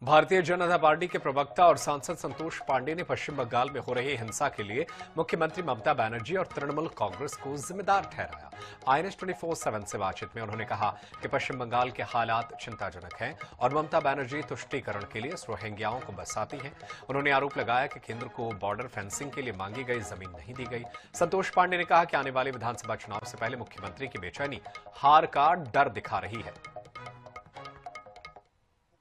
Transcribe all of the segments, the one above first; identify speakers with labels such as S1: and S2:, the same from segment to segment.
S1: Bharatiya Janata party के प्रवक्ता और सांसद संतोष पांडे ने पश्चिम बंगाल में हो रही हिंसा के लिए मुख्यमंत्री ममता बनर्जी और तृणमूल कांग्रेस को जिम्मेदार ठहराया। INS 24/7 से बातचीत में उन्होंने कहा कि पश्चिम बंगाल के हालात चिंताजनक हैं और ममता बनर्जी तुष्टीकरण के लिए रोहिंग्याओं को बसाती हैं। उन्होंने आरोप लगाया कि केंद्र को बॉर्डर फेंसिंग के लिए मांगी गई जमीन नहीं दी गई। संतोष पांडे ने कहा कि आने वाले विधानसभा चुनाव से पहले मुख्यमंत्री की बेचैनी हार का डर दिखा रही है।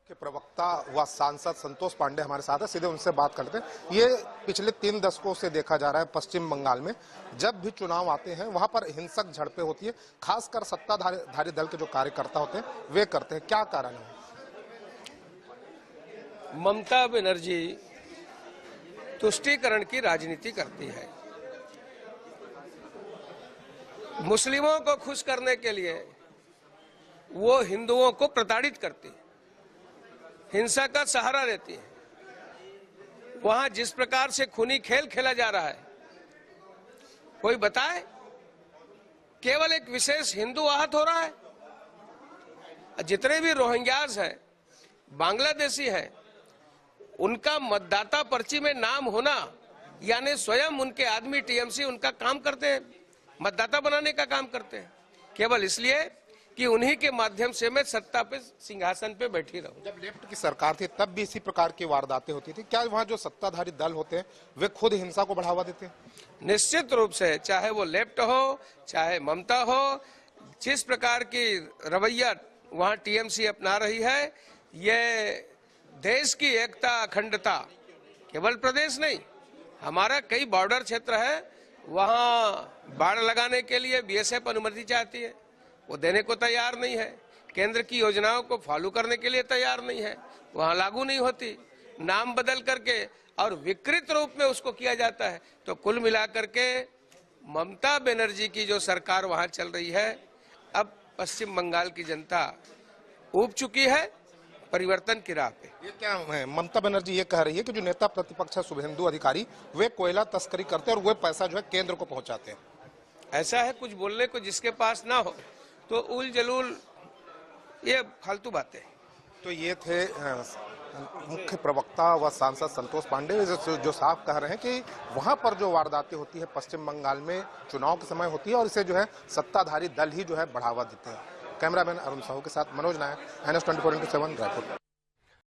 S2: के प्रवक्ता व सांसद संतोष पांडे हमारे साथ है, सीधे उनसे बात करते हैं। ये पिछले 3 दशकों से देखा जा रहा है पश्चिम बंगाल में जब भी चुनाव आते हैं वहां पर हिंसक झड़पें होती है, खासकर सत्ताधारी दल के जो कार्यकर्ता होते हैं वे करते हैं। क्या कारण है?
S3: ममता बनर्जी तुष्टीकरण की राजनीति करती है। मुस्लिमों को खुश करने के लिए वो हिंदुओं को प्रताड़ित करती है, हिंसा का सहारा देती है। वहां जिस प्रकार से खूनी खेल खेला जा रहा है, कोई बताए? केवल एक विशेष हिंदू आहत हो रहा है। जितने भी रोहिंग्यास हैं, बांग्लादेशी हैं, उनका मतदाता पर्ची में नाम होना यानी स्वयं उनके आदमी टीएमसी उनका काम करते हैं, मतदाता बनाने का काम करते हैं, केवल इसलिए कि उन्हीं के माध्यम से मैं सत्ता पे सिंहासन पे बैठी रहूं।
S2: जब लेफ्ट की सरकार थी तब भी इसी प्रकार की वारदातें होती थी। क्या वहाँ जो सत्ताधारी दल होते हैं वे खुद हिंसा को बढ़ावा देते हैं?
S3: निश्चित रूप से, चाहे वो लेफ्ट हो चाहे ममता हो, जिस प्रकार की रवैया वहाँ टीएमसी अपना रही है, ये देश की एकता अखंडता, केवल प्रदेश नहीं, हमारा कई बॉर्डर क्षेत्र है, वहाँ बाड़ लगाने के लिए बीएसएफ अनुमति चाहती है, वो देने को तैयार नहीं है। केंद्र की योजनाओं को फॉलो करने के लिए तैयार नहीं है, वहां लागू नहीं होती, नाम बदल करके और विकृत रूप में उसको किया जाता है। तो कुल मिलाकर के ममता बनर्जी की जो सरकार वहां चल रही है, अब पश्चिम बंगाल की जनता ऊब चुकी है परिवर्तन की राह पे।
S2: ये क्या है? ममता बनर्जी ये कह रही है कि जो नेता प्रतिपक्ष है शुभेंदु अधिकारी, वे कोयला तस्करी करते हैं और वे पैसा जो है केंद्र को पहुंचाते हैं।
S3: ऐसा है, कुछ बोलने को जिसके पास ना हो तो उल जलूल, ये फालतू बातें।
S2: तो ये थे मुख्य प्रवक्ता व सांसद संतोष पांडे जो साफ कह रहे हैं कि वहां पर जो वारदातें होती है पश्चिम बंगाल में चुनाव के समय होती है और इसे जो है सत्ताधारी दल ही जो है बढ़ावा देते हैं। कैमरामैन अरुण साहू के साथ मनोज नायक, INS 24/7 रायपुर।